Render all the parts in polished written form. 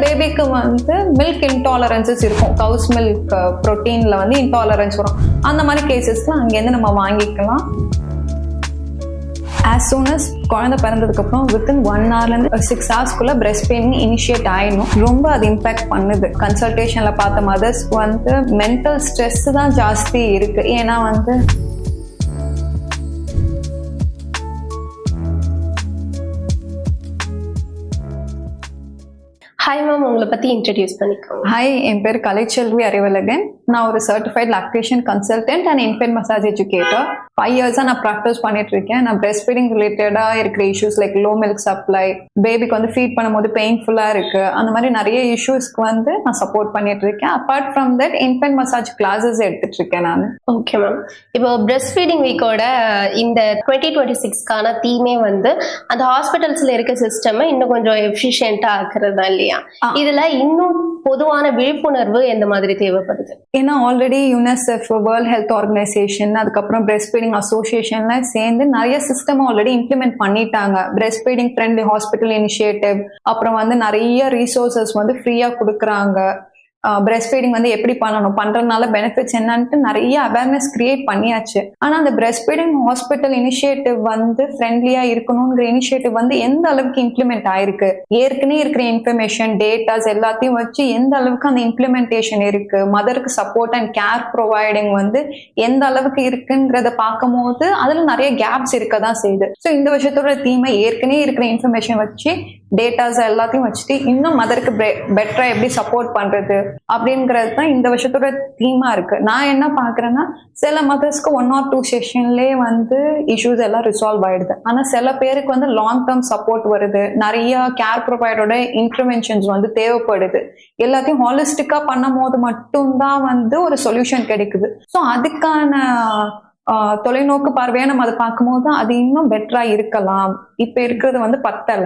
பேபிக்கு வந்து மில்க் இன்டாலரன்சஸ் இருக்கும், கவுஸ் மில்க் ப்ரோட்டீன்ல வந்து இன்டாலரன்ஸ் வரும். அந்த மாதிரி கேசஸ்ல அங்கேருந்து நம்ம வாங்கிக்கலாம். as soon as குழந்தை பிறந்ததுக்கப்புறம் வித்தின் 1 hourலேருந்து 6 hours பிரெஸ்ட் ஃபீடிங் இனிஷியேட் ஆயிடணும். ரொம்ப அது இம்பேக்ட் பண்ணுது. கன்சல்டேஷன்ல பார்த்த மதர்ஸ்க்கு வந்து மென்டல் ஸ்ட்ரெஸ் தான் ஜாஸ்தி இருக்கு. ஏன்னா வந்து ஹாய் மேம், உங்களை பற்றி இன்ட்ரடியூஸ் பண்ணிக்கோங்க. ஹாய், என் பேர் கலைச்செல்வி அறிவழகன். நான் ஒரு certified lactation consultant and infant massage educator. 5 years நான் ப்ராக்டிஸ் பண்ணிட்டு இருக்கேன். நான் பிரெஸ்ட் ஃபீடிங் ரிலேட்டடாக இருக்கிற issues like low milk supply, பேபிக்கு வந்து ஃபீட் பண்ணும்போது பெயின்ஃபுல்லாக இருக்கு, அந்த மாதிரி நிறைய இஷ்யூஸ்க்கு வந்து நான் சப்போர்ட் பண்ணிட்டு இருக்கேன். Apart from that infant massage classes எடுத்துட்டு இருக்கேன் நான். ஓகே மேம், இப்போ பிரெஸ்ட் ஃபீடிங் வீக்கோட இந்த 2026க்கான தீமே வந்து அந்த ஹாஸ்பிட்டல்ஸ்ல இருக்க சிஸ்டம் இன்னும் கொஞ்சம் எஃபிஷியன்ட்டா ஆக்குறது இல்லையா? இதுல இன்னும் பொதுவான விழிப்புணர்வு எந்த மாதிரி தேவைப்படுது? ஏன்னா already UNICEF, world health organisation, அதுக்கப்புறம் பிரெஸ்ட் ஃபீடிங் அசோசியேஷன்ல சேர்ந்து நிறைய சிஸ்டம் ஆல்ரெடி இம்ப்ளிமெண்ட் பண்ணிட்டாங்க. Breast feeding friendly hospital initiative, அப்புறம் வந்து நிறைய ரிசோர்சஸ் வந்து ஃப்ரீயா கொடுக்குறாங்க. பிரெஸ்ட் ஃபீடிங் வந்து எப்படி பண்ணணும், பண்றதுனால பெனிஃபிட்ஸ் என்னன்ட்டு நிறைய அவேர்னஸ் கிரியேட் பண்ணியாச்சு. ஆனா அந்த பிரெஸ்ட் ஃபீடிங் ஹாஸ்பிட்டல் இனிஷியேட்டிவ் வந்து ஃப்ரெண்ட்லியா இருக்கணுங்கிற இனிஷியேட்டிவ் வந்து எந்த அளவுக்கு இம்ப்ளிமெண்ட் ஆயிருக்கு, ஏற்கனவே இருக்கிற இன்ஃபர்மேஷன் டேட்டாஸ் எல்லாத்தையும் வச்சு எந்த அளவுக்கு அந்த இம்ப்ளிமெண்டேஷன் இருக்கு, மதருக்கு சப்போர்ட் அண்ட் கேர் ப்ரொவைடிங் வந்து எந்த அளவுக்கு இருக்குங்கிறத பார்க்கும் போது அதுல நிறைய கேப்ஸ் இருக்க தான் செய்யுது. ஸோ இந்த விஷயத்தோட தீமை ஏற்கனவே இருக்கிற இன்ஃபர்மேஷன் வச்சு டேட்டாஸ் எல்லாத்தையும் வச்சுட்டு இன்னும் மதருக்கு பெட்டரா எப்படி சப்போர்ட் பண்றது அப்படிங்கிறது தான் இந்த விஷயத்தோட தீமா இருக்கு. நான் என்ன பாக்குறேன்னா, சில மதர்ஸ்க்கு 1 or 2 செஷன்லேயே வந்து இஷ்யூஸ் எல்லாம் ரிசால்வ் ஆயிடுது. ஆனா சில பேருக்கு வந்து லாங் டேர்ம் சப்போர்ட் வருது, நிறைய கேர் ப்ரொவைடரோட இன்டர்வென்ஷன்ஸ் வந்து தேவைப்படுது. எல்லாத்தையும் ஹாலிஸ்டிக்கா பண்ணும் போது மட்டும்தான் வந்து ஒரு சொல்யூஷன் கிடைக்குது. ஸோ அதுக்கான தொலைநோக்கு பார்வையா நம்ம அதை பார்க்கும்போது அது இன்னும் பெட்டரா இருக்கலாம். இப்ப இருக்கிறது வந்து பத்தல.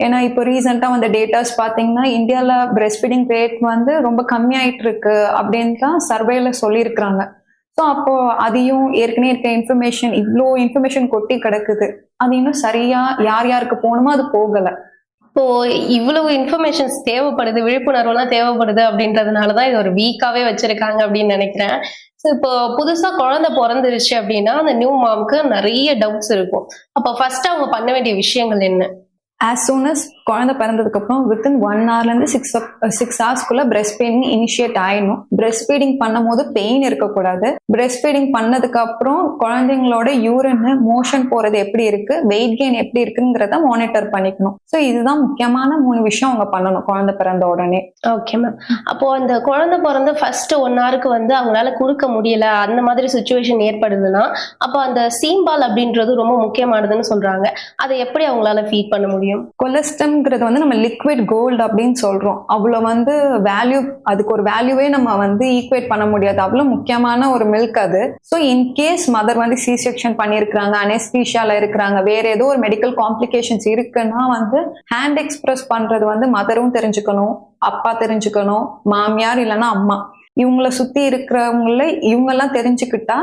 ஏன்னா இப்போ ரீசெண்டா வந்து டேட்டாஸ் பாத்தீங்கன்னா இந்தியால பிரெஸ்ட் ஃபீடிங் ரேட் வந்து ரொம்ப கம்மியாயிட்டு இருக்கு அப்படின்னு தான் சர்வேல சொல்லியிருக்கிறாங்க. ஸோ அப்போ அதையும் ஏற்கனவே இருக்க இன்ஃபர்மேஷன், இவ்வளோ இன்ஃபர்மேஷன் கொட்டி கிடக்குது, அது இன்னும் சரியா யார் யாருக்கு போகணுமோ அது போகல. இப்போ இவ்வளவு இன்ஃபர்மேஷன்ஸ் தேவைப்படுது, விழிப்புணர்வுலாம் தேவைப்படுது அப்படின்றதுனாலதான் இது ஒரு வீக்காவே வச்சிருக்காங்க அப்படின்னு நினைக்கிறேன். ஸோ இப்போ புதுசா குழந்தை பிறந்துருச்சு அப்படின்னா அந்த நியூ மாம்க்கு நிறைய டவுட்ஸ் இருக்கும். அப்போ ஃபர்ஸ்ட் அவங்க பண்ண வேண்டிய விஷயங்கள் என்ன? as soon as குழந்தை பிறந்ததுக்கு அப்புறம் வித்தின் 1 hourலேருந்து 6 hours பிரெஸ்ட் ஃபீடிங் இனிஷியேட் ஆயிடணும். பிரெஸ்ட் ஃபீடிங் பண்ணும் போது பெயின் இருக்கக்கூடாது. பிரெஸ்ட் ஃபீடிங் பண்ணதுக்கு அப்புறம் குழந்தைங்களோட யூரின் மோஷன் போறது எப்படி இருக்கு, வெயிட் கெயின் எப்படி இருக்குங்கிறத மானிட்டர் பண்ணிக்கணும். ஸோ இதுதான் முக்கியமான 3 விஷயம் அவங்க பண்ணணும் குழந்தை பிறந்த உடனே. ஓகே மேம், அப்போ அந்த குழந்தை பிறந்த ஃபர்ஸ்ட் 1 hourக்கு வந்து அவங்களால கொடுக்க முடியல, அந்த மாதிரி சுச்சுவேஷன் ஏற்படுதுன்னா அப்போ அந்த சீம்பால் அப்படின்றது ரொம்ப முக்கியமானதுன்னு சொல்றாங்க. அதை எப்படி அவங்களால ஃபீட் பண்ண முடியும்? கொலஸ்ட்ரம்ங்கிறது வந்து நம்ம லிக்விட் கோல்டு அப்படின்னு சொல்றோம். அவ்வளவு வந்து வேல்யூ, அதுக்கு ஒரு வேல்யூவே நம்ம வந்து ஈக்குவேட் பண்ண முடியாது. அவ்வளவு முக்கியமான ஒரு மில்க் அது. ஸோ இன்கேஸ் மதர் வந்து சி செக்ஷன் பண்ணியிருக்கிறாங்க, அனெஸ்தீஷியால இருக்கிறாங்க, வேற ஏதோ ஒரு மெடிக்கல் காம்ப்ளிகேஷன்ஸ் இருக்குன்னா வந்து ஹேண்ட் எக்ஸ்பிரஸ் பண்றது வந்து மதரும் தெரிஞ்சுக்கணும், அப்பா தெரிஞ்சுக்கணும், மாமியார் இல்லைன்னா அம்மா, இவங்களை சுத்தி இருக்கிறவங்கள இவங்கெல்லாம் தெரிஞ்சுக்கிட்டா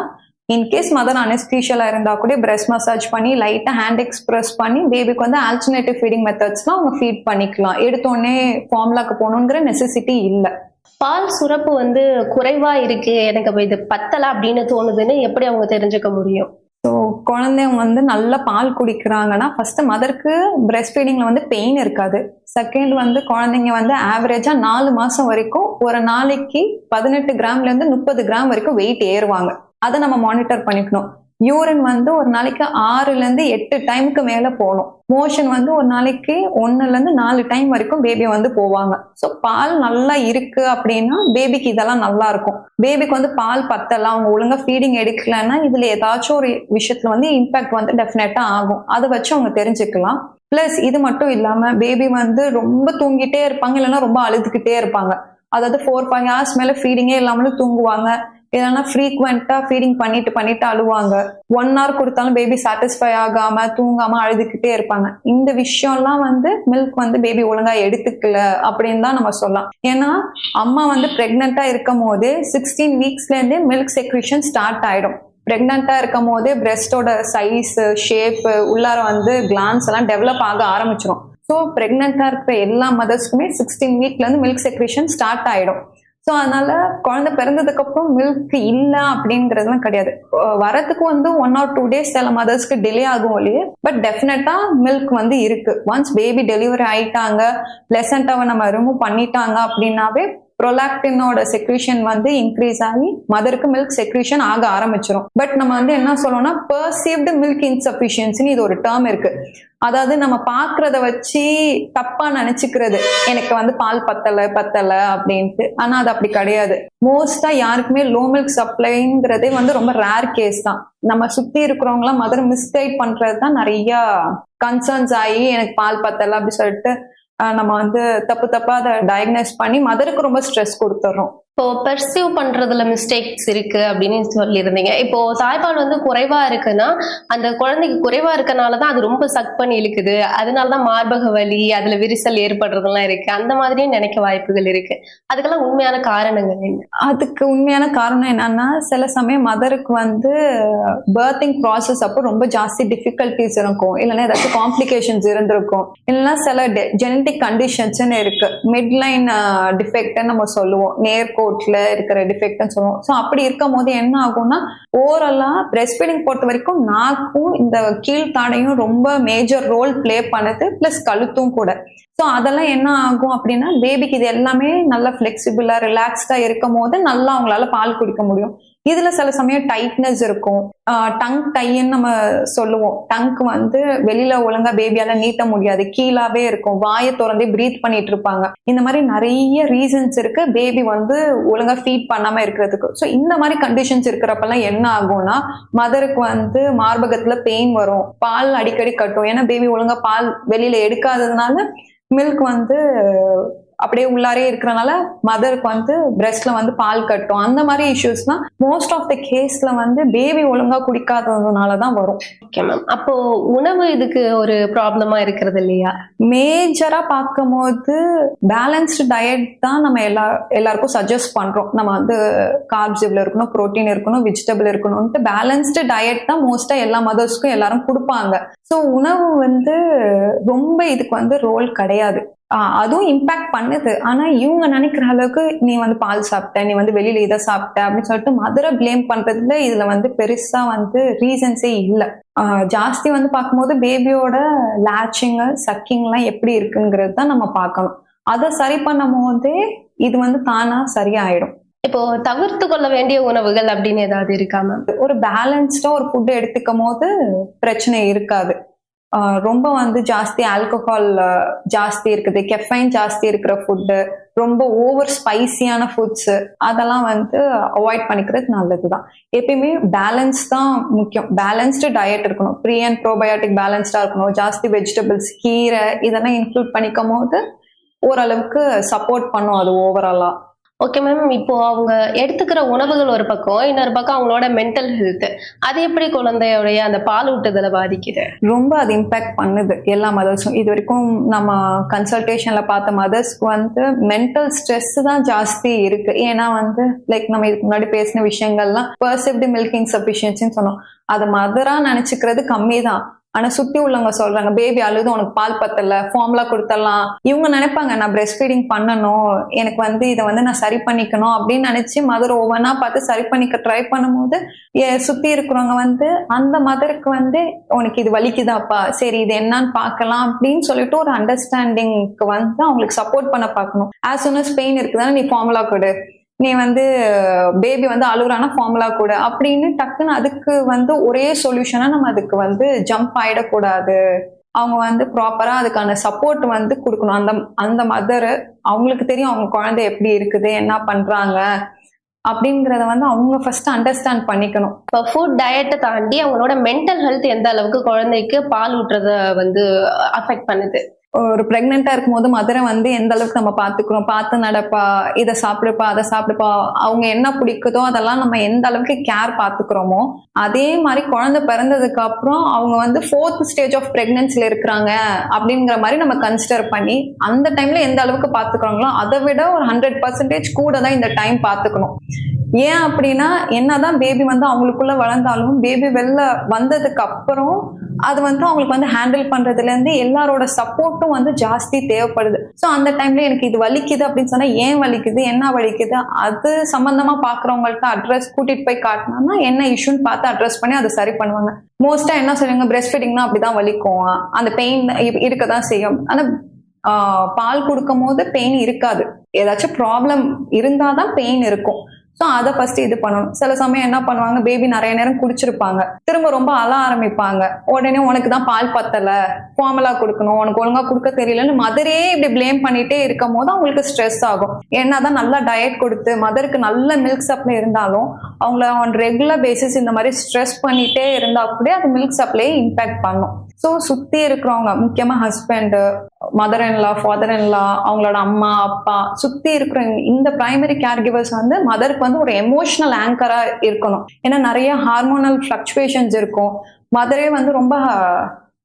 இன்கேஸ் மதர் அனெஸ்தீஷியால இருந்தா கூட பிரெஸ்ட் மசாஜ் பண்ணி லைட்டா ஹேண்ட் எக்ஸ்பிரஸ் பண்ணி பேபிக்கு வந்து ஆல்டர்னேட்டிவ் ஃபீடிங் மெத்தட்ஸ்லாம் அவங்க ஃபீட் பண்ணிக்கலாம். எடுத்தோடனே ஃபார்முலாக்கு போகணுங்கிற நெசசிட்டி இல்லை. பால் சுரப்பு வந்து குறைவா இருக்கு, எனக்கு இது பத்தல அப்படின்னு தோணுதுன்னு எப்படி அவங்க தெரிஞ்சுக்க முடியும்? ஸோ குழந்தைங்க வந்து நல்லா பால் குடிக்கிறாங்கன்னா ஃபர்ஸ்ட் மதருக்கு பிரெஸ்ட் ஃபீடிங்ல வந்து பெயின் இருக்காது. செகண்ட் வந்து குழந்தைங்க வந்து ஆவரேஜா 4 மாசம் வரைக்கும் ஒரு நாளைக்கு 18 கிராம்ல-இருந்து 30 கிராம் வரைக்கும் வெயிட் ஏறுவாங்க. அதை நம்ம மானிட்டர் பண்ணிக்கணும். யூரின் வந்து ஒரு நாளைக்கு 6 to 8 டைமுக்கு மேல போகணும். மோஷன் வந்து ஒரு நாளைக்கு 1 to 4 டைம் வரைக்கும் பேபி வந்து போவாங்க. ஸோ பால் நல்லா இருக்கு அப்படின்னா பேபிக்கு இதெல்லாம் நல்லா இருக்கும். பேபிக்கு வந்து பால் பத்தலாம், அவங்க ஒழுங்கா ஃபீடிங் எடுக்கலன்னா இதுல ஏதாச்சும் ஒரு விஷயத்துல வந்து இம்பாக்ட் வந்து டெஃபினட்டா ஆகும். அதை வச்சு அவங்க தெரிஞ்சுக்கலாம். பிளஸ் இது மட்டும் இல்லாம பேபி வந்து ரொம்ப தூங்கிட்டே இருப்பாங்க, இல்லைன்னா ரொம்ப அழுதுகிட்டே இருப்பாங்க. அதாவது 4-5 hours மேல ஃபீடிங்கே இல்லாமலும் தூங்குவாங்க, இல்லைன்னா ஃப்ரீக்வெண்டா ஃபீடிங் பண்ணிட்டு அழுவாங்க. 1 hour கொடுத்தாலும் பேபி சாட்டிஸ்ஃபை ஆகாம தூங்காம அழுதுகிட்டே இருப்பாங்க. இந்த விஷயம்லாம் வந்து மில்க் வந்து பேபி ஒழுங்கா எடுத்துக்கல அப்படின்னு தான் நம்ம சொல்லலாம். ஏன்னா அம்மா வந்து பிரெக்னெண்டா இருக்கும் போது 16 weeksலேருந்தே மில்க் செக்ரீஷன் ஸ்டார்ட் ஆயிடும். பிரெக்னெண்டா இருக்கும் போதே பிரெஸ்டோட சைஸ், ஷேப், உள்ளார வந்து கிளான்ஸ் எல்லாம் டெவலப் ஆக ஆரம்பிச்சிடும். ஸோ ப்ரெக்னெண்டா இருக்கிற எல்லா மதர்ஸ்க்குமே 16 வீக்ல இருந்து மில்க் செக்ரேஷன் ஸ்டார்ட் ஆயிடும். ஸோ அதனால குழந்தை பிறந்ததுக்கு அப்புறம் மில்க் இல்லை அப்படிங்கிறதுலாம் கிடையாது. வரதுக்கு வந்து 1 or 2 days சில மதர்ஸ்க்கு டிலே ஆகும் இல்லையே, பட் டெஃபினட்டா மில்க் வந்து இருக்கு. ஒன்ஸ் பேபி டெலிவரி ஆயிட்டாங்க, பிளசண்டாவை நம்ம ரிமூவ் பண்ணிட்டாங்க அப்படின்னாவே ப்ரொலாக்டினோட செக்ரீஷன் வந்து இன்க்ரீஸ் ஆகி மதருக்கு மில்க் செக்ரீஷன் ஆக ஆரம்பிச்சிடும். பட் நம்ம வந்து என்ன சொல்லணும்னா பெர்சீவ்டு மில்க் இன்சஃபிஷியன்சின்னு இது ஒரு டேர்ம் இருக்கு. அதாவது நம்ம பாக்குறத வச்சு தப்பா நினைச்சுக்கிறது, எனக்கு வந்து பால் பத்தலை அப்படின்ட்டு. ஆனா அது அப்படி கிடையாது. மோஸ்டா யாருக்குமே லோ மில்க் சப்ளைங்கிறதே வந்து ரொம்ப ரேர் கேஸ் தான். நம்ம சுத்தி இருக்கிறவங்க எல்லாம் மதர் மிஸ்கைட் பண்றது தான் நிறைய கன்சர்ன்ஸ் ஆகி எனக்கு பால் பத்தலை அப்படி சொல்லிட்டு நம்ம வந்து தப்பா அதை டயக்னைஸ் பண்ணி மதருக்கு ரொம்ப ஸ்ட்ரெஸ் கொடுத்துறோம். இப்போ பெர்சீவ் பண்றதுல மிஸ்டேக்ஸ் இருக்கு அப்படின்னு சொல்லியிருந்தீங்க. இப்போ தாய்ப்பால் வந்து குறைவா இருக்குன்னா அந்த குழந்தைக்கு குறைவா இருக்கனாலதான் அது ரொம்ப சக் பண்ணி இழுக்குது, அதனாலதான் மார்பக வலி, அதுல விரிசல் ஏற்படுறதெல்லாம் இருக்கு, அந்த மாதிரியும் நினைக்க வாய்ப்புகள் இருக்கு. அதுக்கெல்லாம் உண்மையான காரணங்கள் என்ன? அதுக்கு உண்மையான காரணம் என்னன்னா, சில சமயம் மதருக்கு வந்து பர்த்திங் ப்ராசஸ் அப்போ ரொம்ப ஜாஸ்தி டிஃபிகல்டிஸ் இருக்கும், இல்லைன்னா ஏதாச்சும் காம்ப்ளிகேஷன்ஸ் இருந்திருக்கும், இல்லைன்னா சில ஜெனட்டிக் கண்டிஷன்ஸ்ன்னு இருக்கு. மிட்லைன் டிஃபெக்ட் நம்ம சொல்லுவோம், நேர்கோட்ல இருக்கிற டிஃபெக்ட்னு சொல்லுவோம். ஸோ அப்படி இருக்கும் போது என்ன ஆகும்னா, ஓவராலா பிரெஸ்ட் ஃபீடிங் பொறுத்த வரைக்கும் நாக்கும் இந்த கீழ்த்தாடையும் ரொம்ப மேஜர் ரோல் பிளே பண்ணுது, பிளஸ் கழுத்தும் கூட. ஸோ அதெல்லாம் என்ன ஆகும் அப்படின்னா, பேபிக்கு இது எல்லாமே நல்லா ஃபிளெக்சிபிளா ரிலாக்ஸ்டா இருக்கும் போது நல்லா அவங்களால பால் குடிக்க முடியும். இதுல சில சமயம் டைட்னஸ் இருக்கும், டங் டைன்னு நம்ம சொல்லுவோம். டங்க் வந்து வெளியில ஒழுங்கா பேபியால நீட்ட முடியாது, கீழாவே இருக்கும், வாயை திறந்தே பிரீத் பண்ணிட்டு இருப்பாங்க. இந்த மாதிரி நிறைய ரீசன்ஸ் இருக்கு பேபி வந்து ஒழுங்கா ஃபீட் பண்ணாம இருக்கிறதுக்கு. ஸோ இந்த மாதிரி கண்டிஷன்ஸ் இருக்கிறப்பெல்லாம் என்ன ஆகும்னா, மதருக்கு வந்து மார்பகத்துல பெயின் வரும், பால் அடிக்கடி கட்டும். ஏன்னா பேபி ஒழுங்கா பால் வெளியில எடுக்காததுனால மில்க் வந்து அப்படியே உள்ளாரே இருக்கிறனால மதருக்கு வந்து பிரெஸ்ட்ல வந்து பால் கட்டும். அந்த மாதிரி இஷ்யூஸ்லாம் மோஸ்ட் ஆஃப் த கேஸ்ல வந்து பேபி ஒழுங்கா குடிக்காததுனாலதான் வரும். Okay ma'am. அப்போ உணவு இதுக்கு ஒரு ப்ராப்ளமா இருக்கிறது இல்லையா? மேஜரா பார்க்கும் போது பேலன்ஸ்டு டயட் தான் நம்ம எல்லாருக்கும் சஜஸ்ட் பண்றோம். நம்ம வந்து கார்ப்ஸ் இவ்வளவு இருக்கணும், புரோட்டீன் இருக்கணும், வெஜிடபிள் இருக்கணும்ட்டு பேலன்ஸ்டு டயட் தான் மோஸ்டா எல்லா மதர்ஸ்க்கும் எல்லாரும் கொடுப்பாங்க. ஸோ உணவு வந்து ரொம்ப இதுக்கு வந்து ரோல் கிடையாது. அதுவும் இம்பாக்ட் பண்ணுது. ஆனா இவங்க நினைக்கிற அளவுக்கு நீ வந்து பால் சாப்பிட்ட, நீ வந்து வெளியில இதை சாப்பிட்ட அப்படின்னு சொல்லிட்டு மதரை பிளேம் பண்றதுல இதுல வந்து பெருசா வந்து ரீசன்ஸே இல்லை. ஜாஸ்தி வந்து பார்க்கும்போது பேபியோட லேச்சிங் சக்கிங் எல்லாம் எப்படி இருக்குங்கிறது தான் நம்ம பார்க்கணும். அதை சரி பண்ணும் போதே இது வந்து தானா சரியாயிடும். இப்போ தவிர்த்து கொள்ள வேண்டிய உணவுகள் அப்படின்னு ஏதாவது இருக்கா மேம்? ஒரு பேலன்ஸ்டா ஒரு ஃபுட் எடுத்துக்கும் போது பிரச்சனை இருக்காது. ரொம்ப வந்து ஜாஸ்தி ஆல்கஹால் ஜாஸ்தி இருக்குது, கெஃபைன் ஜாஸ்தி இருக்கிற ஃபுட்டு, ரொம்ப ஓவர் ஸ்பைசியான ஃபுட்ஸ், அதெல்லாம் வந்து அவாய்ட் பண்ணிக்கிறது நல்லதுதான். எப்பயுமே பேலன்ஸ் தான் முக்கியம். பேலன்ஸ்டு டயட் இருக்கணும், ப்ரீ அண்ட் ப்ரோபயோட்டிக் பேலன்ஸ்டா இருக்கணும், ஜாஸ்தி வெஜிடபிள்ஸ், கீரை இதெல்லாம் இன்க்ளூட் பண்ணிக்கும் போது ஓரளவுக்கு சப்போர்ட் பண்ணும் அது ஓவராலா. Okay ma'am. இப்போ அவங்க எடுத்துக்கிற உணவுகள் ஒரு பக்கம், இன்னொரு பக்கம் அவங்களோட மென்டல் ஹெல்த், அது எப்படி குழந்தையோடைய அந்த பால் ஊட்டுதலை பாதிக்குது? ரொம்ப அது இம்பாக்ட் பண்ணுது எல்லா மதர்ஸும். இது வரைக்கும் நம்ம கன்சல்டேஷன்ல பார்த்த மதர்ஸ்க்கு வந்து மென்டல் ஸ்ட்ரெஸ் தான் ஜாஸ்தி இருக்கு. ஏன்னா வந்து லைக் நம்ம இதுக்கு முன்னாடி பேசின விஷயங்கள்லாம் பெர்சிவ்டு மில்க் இன்சஃபிஷியன்சின்னு சொன்னோம். அதை மதரா நினைச்சுக்கிறது கம்மி தான். ஆனா சுத்தி உள்ளவங்க சொல்றாங்க பேபி அழுது உனக்கு பால் பத்தல, ஃபார்முலா கொடுத்தலாம். இவங்க நினைப்பாங்க நான் பிரெஸ்ட் ஃபீடிங் பண்ணணும், எனக்கு வந்து இதை வந்து நான் சரி பண்ணிக்கணும் அப்படின்னு நினைச்சு மதர் ஒவ்வொன்னா பார்த்து சரி பண்ணிக்க ட்ரை பண்ணும்போது சுத்தி இருக்கிறவங்க வந்து அந்த மதருக்கு வந்து உனக்கு இது வலிக்குதாப்பா, சரி இது என்னன்னு பார்க்கலாம் அப்படின்னு சொல்லிட்டு ஒரு அண்டர்ஸ்டாண்டிங்க்கு வந்து அவங்களுக்கு சப்போர்ட் பண்ண பார்க்கணும். ஆஸ் சூன் அஸ் பெயின் இருக்குதானே நீ ஃபார்முலா கொடு, நீ வந்து பேபி வந்து அழுகுறானா ஃபார்முலா கூட அப்படின்னு டக்குன்னு அதுக்கு வந்து ஒரே சொல்யூஷனா நம்ம அதுக்கு வந்து ஜம்ப் ஆயிடக்கூடாது. அவங்க வந்து ப்ராப்பரா அதுக்கான சப்போர்ட் வந்து கொடுக்கணும். அந்த மதர் அவங்களுக்கு தெரியும் அவங்க குழந்தை எப்படி இருக்குது, என்ன பண்றாங்க அப்படிங்கறத வந்து அவங்க ஃபர்ஸ்ட் அண்டர்ஸ்டாண்ட் பண்ணிக்கணும். இப்போ ஃபுட் டயட்டை தாண்டி அவங்களோட மென்டல் ஹெல்த் எந்த அளவுக்கு குழந்தைக்கு பால் ஊட்டுறத வந்து அஃபெக்ட் பண்ணுது? ஒரு பிரெக்னெண்டா இருக்கும்போது மதரை வந்து எந்த அளவுக்கு நம்ம பாத்துக்கிறோம், பார்த்து நடப்பா, இதை சாப்பிடுப்பா, அதை சாப்பிடுப்பா, அவங்க என்ன பிடிக்குதோ அதெல்லாம் நம்ம எந்த அளவுக்கு கேர் பாத்துக்கிறோமோ அதே மாதிரி குழந்தை பிறந்ததுக்கு அப்புறம் அவங்க வந்து 4th ஸ்டேஜ் ஆஃப் பிரெக்னன்சில இருக்கிறாங்க அப்படிங்கிற மாதிரி நம்ம கன்சிடர் பண்ணி அந்த டைம்ல எந்த அளவுக்கு பாத்துக்கிறோங்களோ அதை விட ஒரு 100% கூட தான் இந்த டைம் பாத்துக்கணும். ஏன் அப்படின்னா என்னதான் பேபி வந்து அவங்களுக்குள்ள வளர்ந்தாலும் பேபி வெளில வந்ததுக்கு அப்புறம் அது வந்து அவங்களுக்கு வந்து ஹேண்டில் பண்றதுல இருந்து எல்லாரோட சப்போர்ட் சப்போர்ட்டும் வந்து ஜாஸ்தி தேவைப்படுது. ஸோ அந்த டைம்ல எனக்கு இது வலிக்குது அப்படின்னு சொன்னா ஏன் வலிக்குது, என்ன வலிக்குது, அது சம்பந்தமா பாக்குறவங்கள்ட்ட அட்ரஸ் கூட்டிட்டு போய் காட்டினோம்னா என்ன இஷ்யூன்னு பார்த்து அட்ரஸ் பண்ணி அதை சரி பண்ணுவாங்க. மோஸ்டா என்ன சொல்லுவாங்க, பிரஸ்ட் ஃபீடிங்னா அப்படிதான் வலிக்கும், அந்த பெயின் இருக்கதான் செய்யும். ஆனா பால் கொடுக்கும் போது பெயின் இருக்காது. ஏதாச்சும் ப்ராப்ளம் இருந்தாதான் பெயின் இருக்கும். ஸோ அதை ஃபர்ஸ்ட் இது பண்ணணும். சில சமயம் என்ன பண்ணுவாங்க, பேபி நிறைய நேரம் குடிச்சிருப்பாங்க, திரும்ப ரொம்ப அழ ஆரம்பிப்பாங்க. உடனே உனக்கு தான் பால் பத்தல, ஃபார்முலா கொடுக்கணும், உனக்கு ஒழுங்கா கொடுக்க தெரியலன்னு மதரே இப்படி பிளேம் பண்ணிட்டே இருக்கும் போது அவங்களுக்கு ஸ்ட்ரெஸ் ஆகும். என்னதான் நல்லா டயட் கொடுத்து மதருக்கு நல்ல மில்க் சப்ளை இருந்தாலும் அவங்கள ஆன் ரெகுலர் பேசிஸ் இந்த மாதிரி ஸ்ட்ரெஸ் பண்ணிட்டே இருந்தா கூட அது மில்க் சப்ளை இம்பாக்ட் பண்ணும். ஸோ சுத்தி இருக்கிறவங்க, முக்கியமா husband, mother in law, father in-law, அவங்களோட அம்மா அப்பா, சுத்தி இருக்கிற இந்த பிரைமரி கேர் கிவர்ஸ் வந்து மதருக்கு வந்து ஒரு எமோஷனல் ஆங்கரா இருக்கணும். ஏன்னா நிறைய ஹார்மோனல் ஃபிளக்சுவேஷன்ஸ் இருக்கும். மதரே வந்து ரொம்ப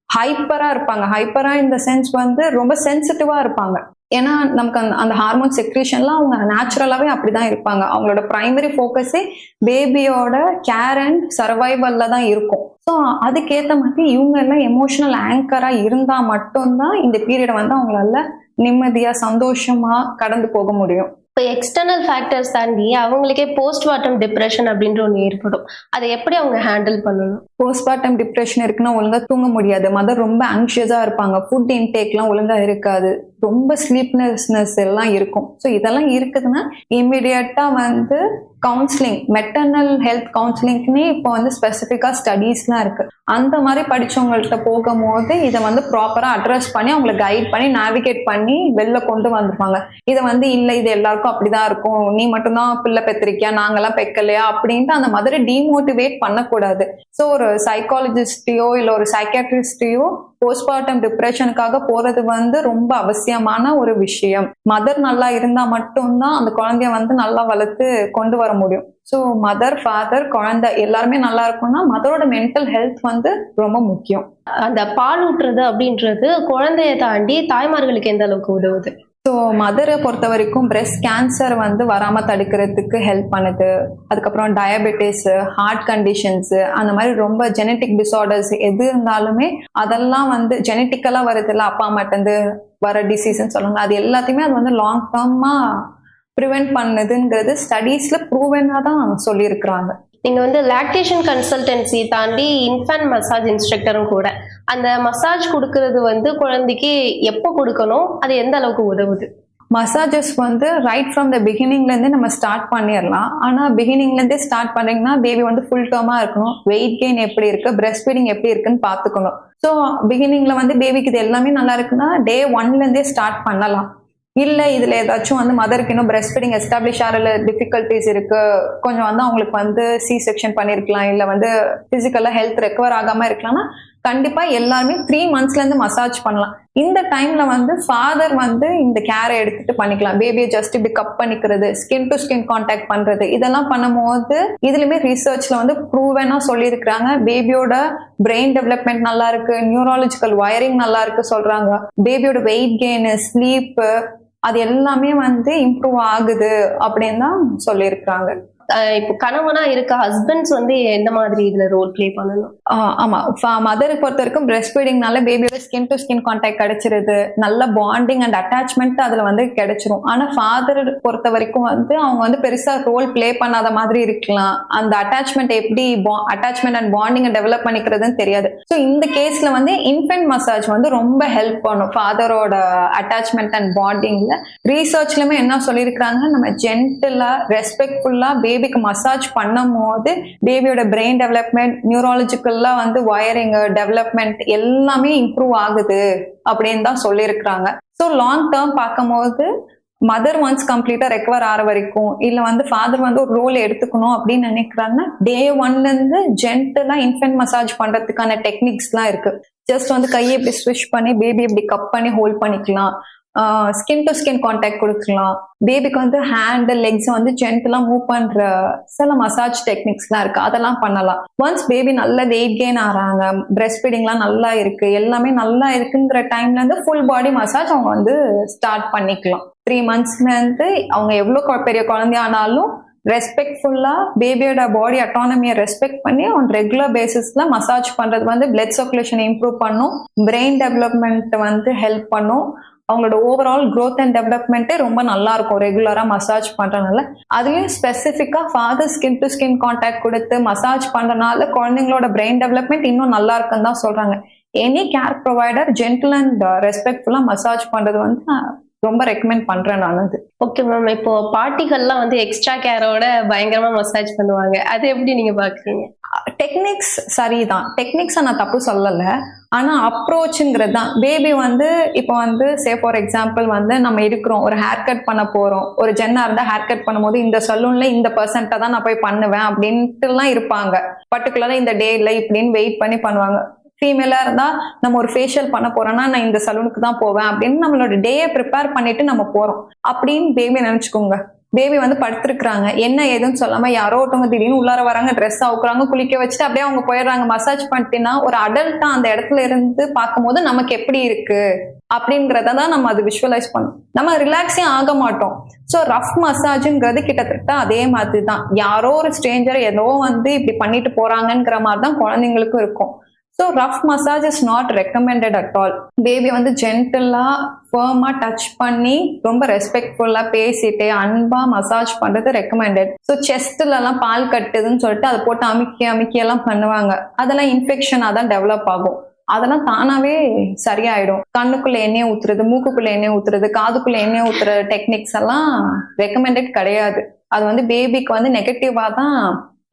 ஹைப்பரா இருப்பாங்க. ஹைப்பரா இந்த சென்ஸ் வந்து ரொம்ப சென்சிட்டிவா இருப்பாங்க. ஏன்னா நமக்கு அந்த ஹார்மோன் செக்ரீஷன்லாம் அவங்க நேச்சுரலாவே அப்படிதான் இருப்பாங்க. அவங்களோட பிரைமரி ஃபோக்கஸே பேபியோட கேர் அண்ட் சர்வைவல்ல தான் இருக்கும். ஸோ அதுக்கேற்ற மாதிரி இவங்க எல்லாம் எமோஷனல் ஆங்கரா இருந்தா மட்டும்தான் இந்த பீரியடை வந்து அவங்களால நிம்மதியா சந்தோஷமா கடந்து போக முடியும். இப்போ எக்ஸ்டர்னல் ஃபேக்டர்ஸ் தாண்டி அவங்களுக்கே போஸ்ட்மார்ட்டம் டிப்ரெஷன் அப்படின்ற ஒன்று ஏற்படும். அதை எப்படி அவங்க ஹேண்டில் பண்ணணும்? போஸ்ட்மார்ட்டம் டிப்ரெஷன் இருக்குன்னா ஒழுங்கா தூங்க முடியாது. மதர் ரொம்ப ஆங்ஷியஸா இருப்பாங்க. ஃபுட் இன்டேக்லாம் ஒழுங்கா இருக்காது. ரொம்ப ஸ்லீப்லெஸ்னஸ் எல்லாம் இருக்கும். ஸோ இதெல்லாம் இருக்குதுன்னா இம்மிடியட்டா வந்து கவுன்சிலிங், மெட்டர்னல் ஹெல்த் கவுன்சிலிங்னே இப்போ வந்து ஸ்பெசிஃபிக்கா ஸ்டடீஸ்லாம் இருக்கு. அந்த மாதிரி படிச்சவங்கள்ட்ட போகும்போது இதை வந்து ப்ராப்பரா அட்ரஸ் பண்ணி அவங்களை கைட் பண்ணி நேவிகேட் பண்ணி வெளில கொண்டு வந்துருப்பாங்க. இதை வந்து இல்லை இது எல்லாருக்கும் அப்படிதான் இருக்கும், நீ மட்டும்தான் பிள்ளை பெற்றிருக்கியா, நாங்கெல்லாம் பெக்கலையா அப்படின்ட்டு அந்த மதரை டிமோட்டிவேட் பண்ணக்கூடாது. ஸோ ஒரு சைக்காலஜிஸ்டையோ இல்லை ஒரு சைக்காட்ரிஸ்டையோ போஸ்ட்மார்ட்டம் டிப்ரெஷனுக்காக போறது வந்து ரொம்ப அவசியமான ஒரு விஷயம். மதர் நல்லா இருந்தா மட்டும்தான் அந்த குழந்தைய வந்து நல்லா வளர்த்து கொண்டு வர முடியும். ஸோ மதர், ஃபாதர், குழந்தை எல்லாருமே நல்லா இருக்கும்னா மதரோட மென்டல் ஹெல்த் வந்து ரொம்ப முக்கியம். அந்த பால் ஊட்டுறது அப்படின்றது குழந்தைய தாண்டி தாய்மார்களுக்கு எந்த அளவுக்கு உதவுது? ஸோ மதரை பொறுத்த வரைக்கும் பிரெஸ்ட் கேன்சர் வந்து வராமல் தடுக்கிறதுக்கு ஹெல்ப் பண்ணுது. அதுக்கப்புறம் டயபெட்டிஸ், ஹார்ட் கண்டிஷன்ஸ், அந்த மாதிரி ரொம்ப ஜெனட்டிக் டிசார்டர்ஸ் எது இருந்தாலுமே அதெல்லாம் வந்து ஜெனட்டிக்கலாக வருது இல்லை, அப்பா அம்மாட்டேருந்து வர டிசீஸ்ன்னு சொல்லுவாங்க, அது எல்லாத்தையுமே அது வந்து லாங் டேர்மா ப்ரிவென்ட் பண்ணுதுங்கிறது ஸ்டடீஸ்ல ப்ரூவனா தான் சொல்லியிருக்கிறாங்க. நீங்க வந்து லாக்டேஷன் கன்சல்டன்சி தாண்டி இன்ஃபன்ட் மசாஜ் இன்ஸ்ட்ரக்டரும் கூட. அந்த மசாஜ் கொடுக்கறது வந்து குழந்தைக்கு எப்போ கொடுக்கணும், அது எந்த அளவுக்கு உதவுது? மசாஜஸ் வந்து ரைட் ஃப்ரம் த பிகினிங்லேருந்தே நம்ம ஸ்டார்ட் பண்ணிடலாம். ஆனால் பிகினிங்லேருந்தே ஸ்டார்ட் பண்ணிங்கன்னா பேபி வந்து ஃபுல் டேர்மாக இருக்கணும். வெயிட் கெயின் எப்படி இருக்கு, பிரெஸ்ட் ஃபீடிங் எப்படி இருக்குன்னு பார்த்துக்கணும். ஸோ பிகினிங்ல வந்து பேபிக்கு இது எல்லாமே நல்லா இருக்குன்னா டே 1லேருந்தே ஸ்டார்ட் பண்ணலாம். இல்லை இதில் ஏதாச்சும் வந்து மதருக்கு இன்னும் பிரெஸ்ட் ஃபீடிங் எஸ்டாப்ளிஷ் ஆகல, டிஃபிகல்ட்டிஸ் இருக்கு, கொஞ்சம் வந்து அவங்களுக்கு வந்து சி செக்ஷன் பண்ணியிருக்கலாம், இல்லை வந்து ஃபிசிக்கலாக ஹெல்த் ரெக்கவர் ஆகாமல் இருக்கலாம்னா கண்டிப்பா எல்லாருமே 3 monthsலேருந்து மசாஜ் பண்ணலாம். இந்த டைம்ல வந்து ஃபாதர் வந்து இந்த கேரை எடுத்துட்டு பண்ணிக்கலாம். பேபியை ஜஸ்ட் இப்படி கப் பண்ணிக்கிறது, ஸ்கின் டு ஸ்கின் கான்டாக்ட் பண்றது, இதெல்லாம் பண்ணும்போது இதுலயுமே ரிசர்ச்ல வந்து ப்ரூவனா சொல்லியிருக்கிறாங்க. பேபியோட பிரெயின் டெவலப்மெண்ட் நல்லா இருக்கு, நியூராலஜிக்கல் வயரிங் நல்லா இருக்கு சொல்றாங்க. பேபியோட வெயிட் கெயின், ஸ்லீப், அது எல்லாமே வந்து இம்ப்ரூவ் ஆகுது அப்படின்னு தான் சொல்லியிருக்கிறாங்க. இப்போ கணவனா இருக்க ஹஸ்பண்ட்ஸ் வந்து எந்த மாதிரி இதுல ரோல் பிளே பண்ணணும்? ஆமா, மதருக்கு பொறுத்த வரைக்கும் பிரெஸ்ட் ஃபீடிங்னால பேபியோட ஸ்கின் டு ஸ்கின் கான்டாக்ட் கிடைச்சிருது, நல்ல பாண்டிங் அண்ட் அட்டாச்மெண்ட் அதுல வந்து கிடைச்சிரும். ஆனா ஃபாதர் பொறுத்த வரைக்கும் வந்து அவங்க வந்து பெருசா ரோல் பிளே பண்ணாத மாதிரி இருக்கலாம். அந்த அட்டாச்மெண்ட் எப்படி அட்டாச்மெண்ட் அண்ட் பாண்டிங் டெவலப் பண்ணிக்கிறதுன்னு தெரியாது. ஸோ இந்த கேஸ்ல வந்து இன்ஃபென்ட் மசாஜ் வந்து ரொம்ப ஹெல்ப் பண்ணும் ஃபாதரோட அட்டாச்மெண்ட் அண்ட் பாண்டிங்ல. ரீசர்ச்லயுமே என்ன சொல்லியிருக்கிறாங்க, நம்ம ஜென்டிலா ரெஸ்பெக்ட்ஃபுல்லா பேபிக்கு மசாஜ் பண்ணும் போது பேபியோட பிரெயின் டெவலப்மெண்ட், நியூராலஜிக்கல்லாம் வந்து வயரிங் டெவலப்மெண்ட் எல்லாமே இம்ப்ரூவ் ஆகுது அப்படின்னு தான் சொல்லியிருக்கிறாங்க. ஸோ லாங் டேர்ம் பார்க்கும்போது மதர் ஒன்ஸ் கம்ப்ளீட்டா ரெக்கவர் ஆகிற வரைக்கும், இல்ல வந்து ஃபாதர் வந்து ஒரு ரோல் எடுத்துக்கணும் அப்படின்னு நினைக்கிறாங்கன்னா டே 1லேருந்து ஜென்டலா இன்ஃபென்ட் மசாஜ் பண்றதுக்கான டெக்னிக்ஸ்லாம் இருக்கு. ஜஸ்ட் வந்து கையை இப்படி ஸ்விஷ் பண்ணி பேபி இப்படி கப் பண்ணி ஹோல்ட் பண்ணிக்கலாம், ஸ்கின் டு ஸ்கின் கான்டாக்ட் கொடுக்கலாம். பேபிக்கு வந்து ஹேண்ட், லெக்ஸ் வந்து ஜென்டலா மூவ் பண்ற சில மசாஜ் டெக்னிக்ஸ்லாம் இருக்கு, அதெல்லாம் பண்ணலாம். ஒன்ஸ் பேபி நல்ல வெயிட் கெயின் ஆறாங்க, பிரெஸ்ட் ஃபீடிங்லாம் நல்லா இருக்கு, எல்லாமே நல்லா இருக்குங்கிற டைம்ல இருந்து ஃபுல் பாடி மசாஜ் அவங்க வந்து ஸ்டார்ட் பண்ணிக்கலாம். 3 monthsல இருந்து அவங்க எவ்வளவு பெரிய குழந்தையானாலும் ரெஸ்பெக்ட்ஃபுல்லா பேபியோட பாடி அட்டானமியை ரெஸ்பெக்ட் பண்ணி ஆன் ரெகுலர் பேசிஸ்ல மசாஜ் பண்றது வந்து பிளட் சர்க்குலேஷன் இம்ப்ரூவ் பண்ணும், பிரெயின் டெவலப்மெண்ட் வந்து ஹெல்ப் பண்ணும், அவங்களோட ஓவரால் growth அண்ட் டெவலப்மெண்ட்டே ரொம்ப நல்லா இருக்கும் ரெகுலரா மசாஜ் பண்றதுனால. அதுலயும் ஸ்பெசிஃபிக்கா father skin to skin contact கொடுத்து மசாஜ் பண்றதுனால குழந்தைங்களோட பிரெயின் டெவலப்மெண்ட் இன்னும் நல்லா இருக்குன்னு தான் சொல்றாங்க. Any care provider gentle and ரெஸ்பெக்ட்ஃபுல்லா மசாஜ் பண்றது வந்து நான் ரொம்ப ரெக்கமெண்ட் பண்றேன் நான் அது. ஓகே மேம், இப்போ பாட்டிகள்லாம் வந்து எக்ஸ்ட்ரா கேரோட பயங்கரமா மசாஜ் பண்ணுவாங்க, அது எப்படி நீங்க பாக்குறீங்க? டெக்னிக்ஸ் சரிதான், டெக்னிக்ஸை நான் தப்பு சொல்லல, ஆனா அப்ரோச்சுங்கிறது தான். பேபி வந்து இப்போ வந்து சே ஃபார் எக்ஸாம்பிள் வந்து நம்ம இருக்கிறோம், ஒரு ஹேர் கட் பண்ண போறோம், ஒரு ஜென்னா இருந்தா ஹேர் கட் பண்ணும்போது இந்த சலூன்ல இந்த பர்சன்ட்டை தான் நான் போய் பண்ணுவேன் அப்படின்ட்டுலாம் இருப்பாங்க. பர்டிகுலரா இந்த டேல இப்படின்னு வெயிட் பண்ணி பண்ணுவாங்க. ஃபீமேலா இருந்தா நம்ம ஒரு ஃபேஷியல் பண்ண போறோம்னா நான் இந்த சலூனுக்கு தான் போவேன் அப்படின்னு நம்மளோட டேயை ப்ரிப்பேர் பண்ணிட்டு நம்ம போறோம் அப்படின்னு பேபி நினைச்சுக்கோங்க. பேபி வந்து படுத்திருக்கிறாங்க, என்ன ஏதுன்னு சொல்லாம யாரோ ஒருத்தவங்க திடீர்னு உள்ளார வராங்க, ட்ரெஸ் அவுக்குறாங்க, குளிக்க வச்சுட்டு அப்படியே அவங்க போயிடுறாங்க. மசாஜ் பண்ணிட்டீங்கன்னா ஒரு அடல்ட்டா அந்த இடத்துல இருந்து பார்க்கும்போது நமக்கு எப்படி இருக்கு அப்படிங்கறத தான் நம்ம அது விஷுவலைஸ் பண்ணோம். நம்ம ரிலாக்ஸே ஆக மாட்டோம். ஸோ ரஃப் மசாஜுங்கிறது கிட்டத்தட்ட அதே மாதிரி தான். யாரோ ஒரு ஸ்ட்ரேஞ்சர் ஏதோ வந்து இப்படி பண்ணிட்டு போறாங்கங்கிற மாதிரி தான் குழந்தைங்களுக்கும் இருக்கும். So rough massage is not recommended at all. Baby வந்து ஜென்டலா ஃபர்மா டச் பண்ணி ரொம்ப ரெஸ்பெக்ட்ஃபுல்லா பேசிட்டு அன்பா மசாஜ் பண்றது ரெக்கமெண்டட். ஸோ செஸ்ட்ல எல்லாம் பால் கட்டுதுன்னு சொல்லிட்டு அதை போட்டு அமுக்கி எல்லாம் பண்ணுவாங்க. அதெல்லாம் இன்ஃபெக்ஷனா தான் டெவலப் ஆகும். அதெல்லாம் தானாவே சரியாயிடும். கண்ணுக்குள்ள எண்ணெய் ஊத்துறது, மூக்குக்குள்ள எண்ணெய் ஊத்துறது, காதுக்குள்ள எண்ணெய் ஊத்துற டெக்னிக்ஸ் எல்லாம் ரெக்கமெண்டட் கிடையாது. அது வந்து பேபிக்கு வந்து நெகட்டிவா தான்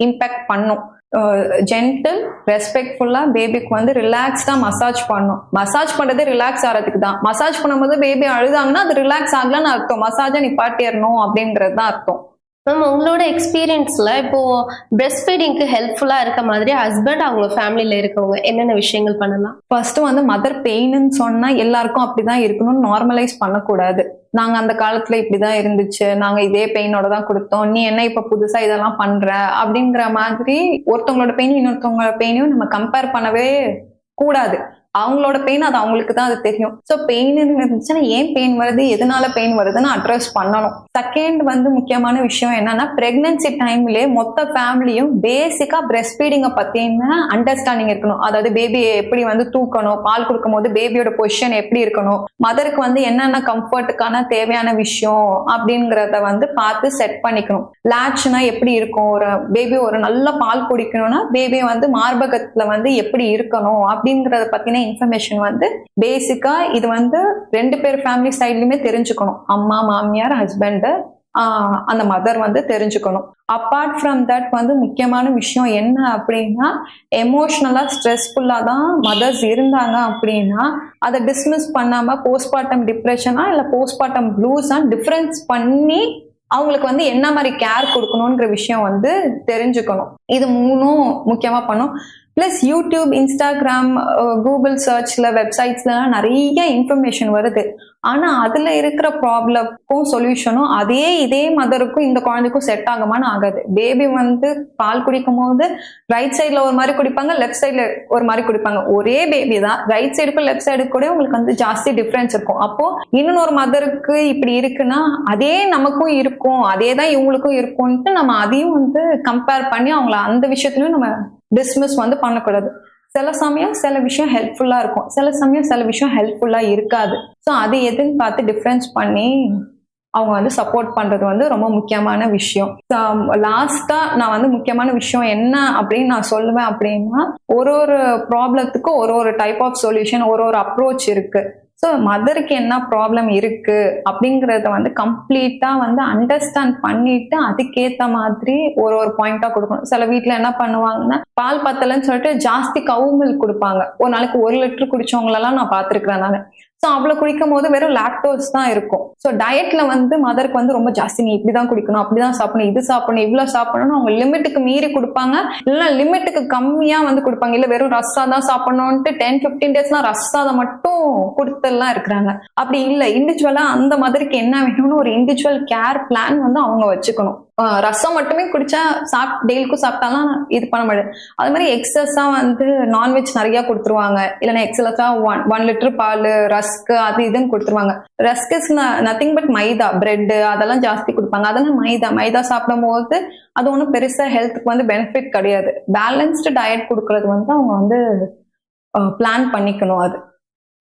இம்பாக்ட் பண்ணும். ஜென்டில் ரெஸ்பெக்ட்ஃபுல்லா பேபிக்கு வந்து ரிலாக்ஸ்டா மசாஜ் பண்ணும். மசாஜ் பண்றதே ரிலாக்ஸ் ஆகிறதுக்கு தான். மசாஜ் பண்ணும்போது பேபி அழுதாங்கன்னா அது ரிலாக்ஸ் ஆகலன்னு அர்த்தம், மசாஜை நிப்பாட்டிடணும் அப்படிங்கிறது தான் அர்த்தம். மேம், உங்களோட எக்ஸ்பீரியன்ஸ்ல இப்போ பிரெஸ்ட் ஃபீடிங்க்கு ஹெல்ப்ஃபுல்லா இருக்க மாதிரி ஹஸ்பண்ட் அவங்க ஃபேமிலியில இருக்கவங்க என்னென்ன விஷயங்கள் பண்ணலாம்? ஃபர்ஸ்ட் வந்து மதர் பெயின்னு சொன்னா எல்லாருக்கும் அப்படிதான் இருக்கணும்னு நார்மலைஸ் பண்ணக்கூடாது. நாங்க அந்த காலத்துல இப்படிதான் இருந்துச்சு, நாங்க இதே பெயினோட தான் கொடுத்தோம், நீ என்ன இப்ப புதுசா இதெல்லாம் பண்ற அப்படிங்கிற மாதிரி ஒருத்தவங்களோட பெயின் இன்னொருத்தவங்களோட பெயினையும் நம்ம கம்பேர் பண்ணவே கூடாது. அவங்களோட பெயின் அது அவங்களுக்கு தான் அது தெரியும். ஸோ பெயின் இருந்துச்சுன்னா ஏன் பெயின் வருது, எதனால பெயின் வருதுன்னு அட்ரஸ் பண்ணணும். செகண்ட் வந்து முக்கியமான விஷயம் என்னன்னா, பிரெக்னன்சி டைம்லயே மொத்த ஃபேமிலியும் பேசிக்கா பிரெஸ்ட் ஃபீடிங்கை பத்தின அண்டர்ஸ்டாண்டிங் இருக்கணும். அதாவது பேபியை எப்படி வந்து தூக்கணும், பால் கொடுக்கும் போது பேபியோட பொசிஷன் எப்படி இருக்கணும், மதருக்கு வந்து என்னென்ன கம்ஃபர்ட்டுக்கான தேவையான விஷயம் அப்படிங்கிறத வந்து பார்த்து செட் பண்ணிக்கணும். லேட்ச்னா எப்படி இருக்கும், ஒரு பேபி ஒரு நல்ல பால் குடிக்கணும்னா பேபி வந்து மார்பகத்துல வந்து எப்படி இருக்கணும் அப்படிங்கறத பத்தின இன்ஃபர்மேஷன் வந்து பேசிக்கா இது வந்து 2 பேர் ஃபேமிலி சைட்லயுமே தெரிஞ்சுக்கணும். அம்மா, மாமியார், ஹஸ்பண்ட், அந்த மதர் வந்து தெரிஞ்சுக்கணும். அப்பார்ட் ஃப்ரம் தட் வந்து முக்கியமான விஷயம் என்ன அப்படின்னா, எமோஷனலா ஸ்ட்ரெஸ்ஃபுல்லா தான் மதர்ஸ் இருந்தாங்க அப்படின்னா அதை டிஸ்மிஸ் பண்ணாம போஸ்ட்மார்ட்டம் டிப்ரெஷனா இல்ல போஸ்ட்மார்ட்டம் ப்ளூஸா டிஃபரன்ஸ் பண்ணி அவங்களுக்கு வந்து என்ன மாதிரி கேர் கொடுக்கணுங்கிற விஷயம் வந்து தெரிஞ்சுக்கணும். இது 3ம் முக்கியமா பண்ணும். பிளஸ் யூடியூப், இன்ஸ்டாகிராம், கூகுள் சர்ச்ல, வெப்சைட்ஸ்லாம் நிறைய இன்ஃபர்மேஷன் வருது. ஆனா அதுல இருக்கிற ப்ராப்ளம்க்கும் சொல்யூஷனும் இதே மதருக்கும் இந்த குழந்தைக்கும் செட் ஆகுமான்னு ஆகாது. பேபி வந்து பால் குடிக்கும் போது ரைட் சைட்ல ஒரு மாதிரி குடிப்பாங்க, லெஃப்ட் சைட்ல ஒரு மாதிரி குடிப்பாங்க. ஒரே பேபி தான், ரைட் சைடுக்கும் லெஃப்ட் சைடுக்கு கூட உங்களுக்கு வந்து ஜாஸ்தி டிஃபரன்ஸ் இருக்கும். அப்போ இன்னொரு மதருக்கு இப்படி இருக்குன்னா அதே நமக்கும் இருக்கும், அதே தான் இவங்களுக்கும் இருக்கும்ட்டு நம்ம அதையும் வந்து கம்பேர் பண்ணி அவங்கள அந்த விஷயத்துலயும் நம்ம டிஸ்மிஸ் வந்து பண்ணக்கூடாது. சில சமயம் சில விஷயம் ஹெல்ப்ஃபுல்லா இருக்கும், சில சமயம் சில விஷயம் ஹெல்ப்ஃபுல்லா இருக்காது. ஸோ அது எதுன்னு பார்த்து டிஃபரன்ஸ் பண்ணி அவங்க வந்து சப்போர்ட் பண்றது வந்து ரொம்ப முக்கியமான விஷயம். லாஸ்டா நான் வந்து முக்கியமான விஷயம் என்ன அப்படின்னு நான் சொல்லுவேன் அப்படின்னா, ஒரு ப்ராப்ளத்துக்கும் ஒரு டைப் ஆஃப் சொல்யூஷன், ஒரு அப்ரோச் இருக்கு. ஸோ மதருக்கு என்ன ப்ராப்ளம் இருக்கு அப்படிங்கறத வந்து கம்ப்ளீட்டா வந்து அண்டர்ஸ்டாண்ட் பண்ணிட்டு அதுக்கேத்த மாதிரி ஒரு பாயிண்டா கொடுக்கணும். சில வீட்டுல என்ன பண்ணுவாங்கன்னா, பால் பத்தலன்னு சொல்லிட்டு ஜாஸ்தி கவு மில்க் கொடுப்பாங்க. ஒரு நாளைக்கு 1 லிட்டர் குடிச்சவங்களெல்லாம் நான் பார்த்திருக்கிறேன் நானு. ஸோ அவ்வளவு குடிக்கும் போது வெறும் லாக்டோஸ் தான் இருக்கும். ஸோ டயட்ல வந்து மதருக்கு வந்து ரொம்ப ஜாஸ்தி நீ இப்படிதான் குடிக்கணும், அப்படிதான் சாப்பிடணும், இது சாப்பிடணும், இவ்வளவு சாப்பிடணும் அவங்க லிமிட்டுக்கு மீறி கொடுப்பாங்க. இல்லைன்னா லிமிட்டுக்கு கம்மியா வந்து கொடுப்பாங்க. இல்ல வெறும் ரஸ்ஸா தான் சாப்பிடணும்ட்டு 10-15 டேஸ்லாம் ரஸ்ஸாத மட்டும் கொடுத்துலாம் இருக்கிறாங்க. அப்படி இல்லை, இண்டிவிஜுவலா அந்த மதருக்கு என்ன வேணும்னு ஒரு இண்டிவிஜுவல் கேர் பிளான் வந்து அவங்க வச்சுக்கணும். ரசம் மட்டுமே குடிச்சா டெய்லிக்கும் சாப்பிட்டாலாம் இது பண்ண முடியாது. அது மாதிரி எக்ஸஸா வந்து நான்வெஜ் நிறைய கொடுத்துருவாங்க, இல்லைன்னா எக்ஸஸா 1 லிட்டர் பால், ரஸ்க் அது இதுன்னு கொடுத்துருவாங்க. Rusk is nothing but maida, bread அதெல்லாம் ஜாஸ்தி கொடுப்பாங்க. அதெல்லாம் மைதா சாப்பிடும் போது அது ஒன்றும் பெருசா ஹெல்த்துக்கு வந்து பெனிஃபிட் கிடையாது. பேலன்ஸ்டு டயட் கொடுக்கறது வந்து அவங்க வந்து பிளான் பண்ணிக்கணும். அது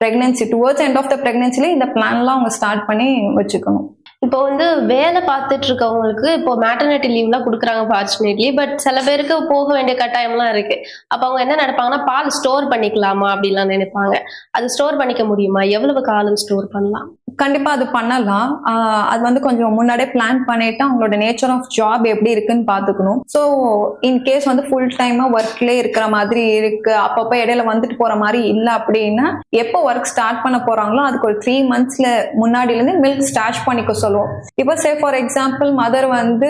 pregnancy towards end of the பிரெக்னன்சில இந்த பிளான்லாம் அவங்க ஸ்டார்ட் பண்ணி வச்சுக்கணும். இப்போ வந்து வேலை பார்த்துட்டு இருக்கவங்களுக்கு இப்போ மேட்டர்னிட்டி லீவ்லாம் கொடுக்குறாங்க ஃபார்ச்சுனேட்லி. பட் சில பேருக்கு போக வேண்டிய கட்டாயம்லாம் இருக்கு. அப்போ அவங்க என்ன நினைப்பாங்கன்னா, பால் ஸ்டோர் பண்ணிக்கலாமா அப்படின்லாம் நினைப்பாங்க. அது ஸ்டோர் பண்ணிக்க முடியுமா? எவ்வளவு காலம் ஸ்டோர் பண்ணலாம்? கண்டிப்பா அது பண்ணலாம். அது வந்து கொஞ்சம் முன்னாடியே பிளான் பண்ணிட்டு அவங்களோட நேச்சர் ஆஃப் ஜாப் எப்படி இருக்குன்னு பாத்துக்கணும். ஸோ இன்கேஸ் வந்து ஃபுல் டைமா ஒர்க்லேயே இருக்கிற மாதிரி இருக்கு, அப்பப்போ இடையில வந்துட்டு போற மாதிரி இல்லை அப்படின்னா, எப்போ ஒர்க் ஸ்டார்ட் பண்ண போறாங்களோ அதுக்கு ஒரு 3 monthsல முன்னாடில இருந்து மில்க் ஸ்டாஷ் பண்ணிக்க சொல்லுவோம். இப்போ சே ஃபார் எக்ஸாம்பிள் மதர் வந்து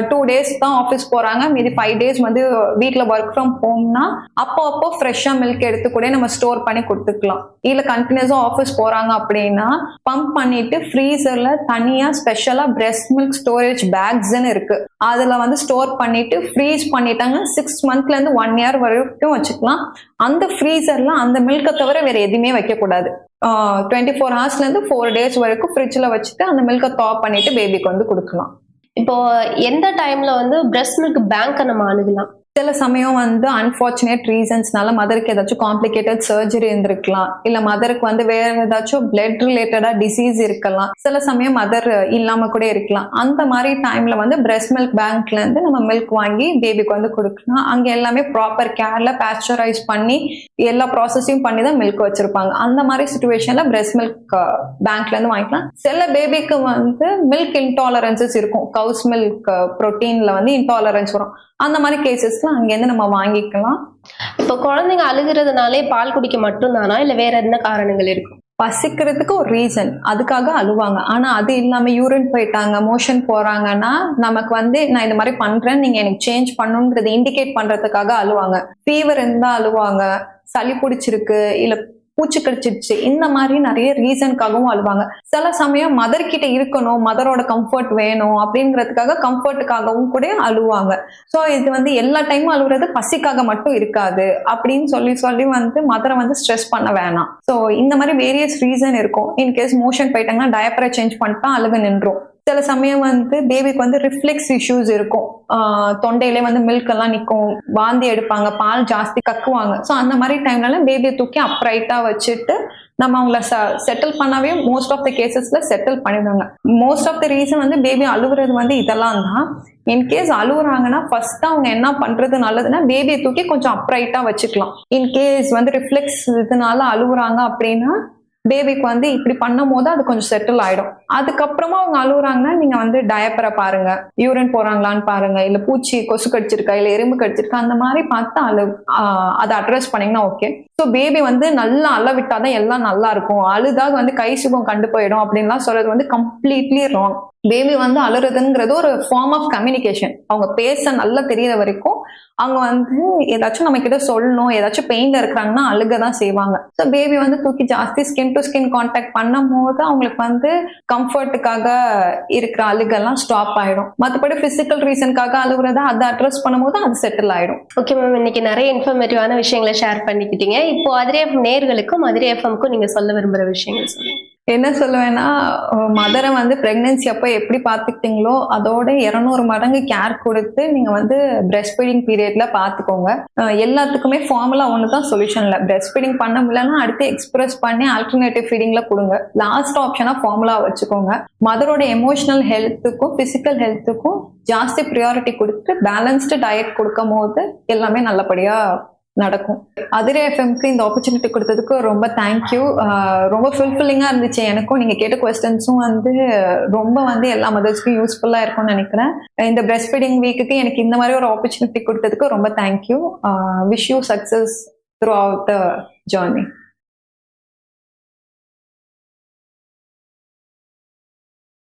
2 days தான் ஆஃபீஸ் போறாங்க, மீதி 5 days வந்து வீட்டுல ஒர்க் ஃப்ரம் ஹோம்னா அப்போ ஃப்ரெஷ்ஷா மில்க் எடுத்து கூட நம்ம ஸ்டோர் பண்ணி கொடுத்துக்கலாம். இல்ல கண்டினியூஸா ஆஃபீஸ் போறாங்க அப்படின்னா பம்ப் பண்ணிட்டு ஃப்ரீசர்ல தனியா ஸ்பெஷலா பிரெஸ்ட் மில்க் ஸ்டோரேஜ் பேக்ஸ்ன்னு இருக்கு, அதுல வந்து ஸ்டோர் பண்ணிட்டு ஃப்ரீஸ் பண்ணிட்டாங்க 6 monthsல இருந்து 1 year வரைக்கும் வச்சுக்கலாம். அந்த ஃப்ரீசர்ல அந்த மில்கை தவிர வேற எதுவுமே வைக்க கூடாது. 24 hours இருந்து 4 days வரைக்கும் ஃப்ரிட்ஜ்ல வச்சுட்டு அந்த மில்கை டாப் பண்ணிட்டு பேபிக்கு வந்து கொடுக்கலாம். இப்போ எந்த டைம்ல வந்து பிரெஸ்ட் மில்க் பேங்கை நம்ம அணுகலாம்? சில சமயம் வந்து அன்பார்ச்சுனேட் ரீசன்ஸ்னால மதருக்கு ஏதாச்சும் காம்ப்ளிகேட்டட் சர்ஜரி இருந்திருக்கலாம், இல்ல மதருக்கு வந்து வேற ஏதாச்சும் பிளட் ரிலேட்டடா டிசீஸ் இருக்கலாம், சில சமயம் மதர் இல்லாம கூட இருக்கலாம். அந்த மாதிரி டைம்ல வந்து பிரெஸ்ட் மில்க் பேங்க்ல இருந்து நம்ம மில்க் வாங்கி பேபிக்கு வந்து கொடுக்கலாம். அங்க எல்லாமே ப்ராப்பர் கேர்ல பாஸ்டரைஸ் பண்ணி எல்லா ப்ராசஸையும் பண்ணி தான் மில்க் வச்சிருப்பாங்க. அந்த மாதிரி சிச்சுவேஷன்ல பிரெஸ்ட் மில்க் பேங்க்ல இருந்து வாங்கிக்கலாம். சில பேபிக்கு வந்து மில்க் இன்டாலரன்சஸ் இருக்கும், கவுஸ் மில்க் புரோட்டீன்ல வந்து இன்டாலரன்ஸ் வரும். அந்த மாதிரி கேசஸ்ல அங்கேருந்து நம்ம வாங்கிக்கலாம். இப்போ குழந்தைங்க அழுகிறதுனாலே பால் குடிக்க மட்டும்தானா, இல்ல வேற என்ன காரணங்கள் இருக்கும்? பசிக்கிறதுக்கு ஒரு ரீசன், அதுக்காக அழுவாங்க. ஆனா அது இல்லாம யூரின் போயிட்டாங்க, மோஷன் போறாங்கன்னா நமக்கு வந்து நான் இந்த மாதிரி பண்றேன், நீங்க எனக்கு சேஞ்ச் பண்ணுங்கிறது இண்டிகேட் பண்றதுக்காக அழுவாங்க. ஃபீவர் இருந்தா அழுவாங்க, சளி பிடிச்சிருக்கு, இல்ல பூச்சி கடிச்சிருச்சு, இந்த மாதிரி நிறைய ரீசனுக்காகவும் அழுவாங்க. சில சமயம் மதர் கிட்ட இருக்கணும், மதரோட கம்ஃபர்ட் வேணும் அப்படிங்கிறதுக்காக கம்ஃபர்ட்டுக்காகவும் கூட அழுவாங்க. ஸோ இது வந்து எல்லா டைமும் அழுகுறது பசிக்காக மட்டும் இருக்காது அப்படின்னு சொல்லி வந்து மதரை வந்து ஸ்ட்ரெஸ் பண்ண வேணாம். ஸோ இந்த மாதிரி வேரியஸ் ரீசன் இருக்கும். இன்கேஸ் மோஷன் போயிட்டாங்கன்னா டயப்பரை சேஞ்ச் பண்ணிட்டா அழுகு நின்றும். சில சமயம் வந்து பேபிக்கு வந்து ரிஃப்ளெக்ஸ் இஷ்யூஸ் இருக்கும், தொண்டையிலே வந்து மில்க் எல்லாம் நிற்கும், வாந்தி எடுப்பாங்க, பால் ஜாஸ்தி கக்குவாங்க. ஸோ அந்த மாதிரி டைம்ல பேபியை தூக்கி அப்ரைட்டா வச்சுட்டு நம்ம அவங்கள செட்டில் பண்ணாவே மோஸ்ட் ஆஃப் த கேசஸ்ல செட்டில் பண்ணிடுவாங்க. மோஸ்ட் ஆஃப் த ரீசன் வந்து பேபி அழுகுறது வந்து இதெல்லாம் தான். இன்கேஸ் அழுகுறாங்கன்னா ஃபர்ஸ்ட் அவங்க என்ன பண்றது நல்லதுன்னா பேபியை தூக்கி கொஞ்சம் அப்ரைட்டா வச்சுக்கலாம். இன்கேஸ் வந்து ரிஃப்ளெக்ஸ் இதனால அழுகுறாங்க அப்படின்னா பேபிக்கு வந்து இப்படி பண்ணும் போது அது கொஞ்சம் செட்டில் ஆயிடும். அதுக்கப்புறமா அவங்க அழுகுறாங்கன்னா நீங்க வந்து டயப்பரை பாருங்க, யூரின் போறாங்களான்னு பாருங்க, இல்ல பூச்சி கொசு கடிச்சிருக்கா, இல்ல எறும்பு கடிச்சிருக்கா, அந்த மாதிரி பார்த்து அதை அட்ரஸ் பண்ணீங்கன்னா ஓகே. ஸோ பேபி வந்து நல்லா அழ விட்டாதான் எல்லாம் நல்லா இருக்கும், அழுதாக வந்து கை சுகம் கண்டு போயிடும் அப்படின்லாம் சொல்றது வந்து கம்ப்ளீட்லி ராங். பேபி வந்து அழுறதுங்கிறது ஒரு ஃபார்ம் ஆஃப் கம்யூனிகேஷன். அவங்க பேச நல்லா தெரியற வரைக்கும் அவங்க வந்து ஏதாச்சும் நம்ம கிட்ட சொல்லணும், ஏதாச்சும் பெயின்ல இருக்கிறாங்கன்னா அழுகதான் செய்வாங்க. ஸோ பேபி வந்து தூக்கி ஜாஸ்தி ஸ்கின் டு ஸ்கின் கான்டாக்ட் பண்ணும் போது அவங்களுக்கு வந்து கம்ஃபர்ட்டுக்காக இருக்கிற அழுகெல்லாம் ஸ்டாப் ஆயிடும். மற்றபடி பிசிக்கல் ரீசனுக்காக அழுகுறத அதை அட்ரஸ் பண்ணும் போது அது செட்டில் ஆயிடும். ஓகே மேம், இன்னைக்கு நிறைய இன்ஃபர்மேட்டிவான விஷயங்களை ஷேர் பண்ணிக்கிட்டீங்க. இப்போ மதுரை எஃப்எம் நேயர்களுக்கும் மதுரை எஃப்எம்க்கும் நீங்க சொல்ல விரும்புற விஷயங்கள் சொல்லுங்க. என்ன சொல்லுவேன்னா, மதரை வந்து பிரெக்னன்சி அப்போ எப்படி பார்த்துக்கிட்டீங்களோ அதோட 200 மடங்கு கேர் கொடுத்து நீங்க வந்து பிரெஸ்ட் ஃபீடிங் பீரியட்ல பார்த்துக்கோங்க. எல்லாத்துக்குமே ஃபார்முலா ஒன்று தான் சொல்யூஷன் இல்லை. பிரெஸ்ட் ஃபீடிங் பண்ண முடியலன்னா அடுத்து எக்ஸ்பிரஸ் பண்ணி ஆல்டர்னேட்டிவ் ஃபீடிங்ல கொடுங்க. லாஸ்ட் ஆப்ஷனா ஃபார்முலா வச்சுக்கோங்க. மதரோட எமோஷனல் ஹெல்த்துக்கும் பிசிக்கல் ஹெல்த்துக்கும் ஜாஸ்தி ப்ரியாரிட்டி கொடுத்து பேலன்ஸ்டு டயட் கொடுக்கும் போது எல்லாமே நல்லபடியா நடக்கும். மதுரை எஃப்எம்க்கு இந்த ஆப்பர்ச்சுனிட்டி கொடுத்ததுக்கு ரொம்ப தேங்க்யூ. ரொம்ப ஃபுல்ஃபில்லிங்காக இருந்துச்சு எனக்கும். நீங்கள் கேட்ட கொஸ்டின்ஸும் வந்து ரொம்ப வந்து எல்லா மதர்ஸ்க்கும் யூஸ்ஃபுல்லாக இருக்கும்னு நினைக்கிறேன். இந்த பிரெஸ்ட் ஃபீடிங் வீக்குக்கு எனக்கு இந்த மாதிரி ஒரு ஆப்பர்ச்சுனிட்டி கொடுத்ததுக்கு ரொம்ப thank you. Wish you success through out the journey.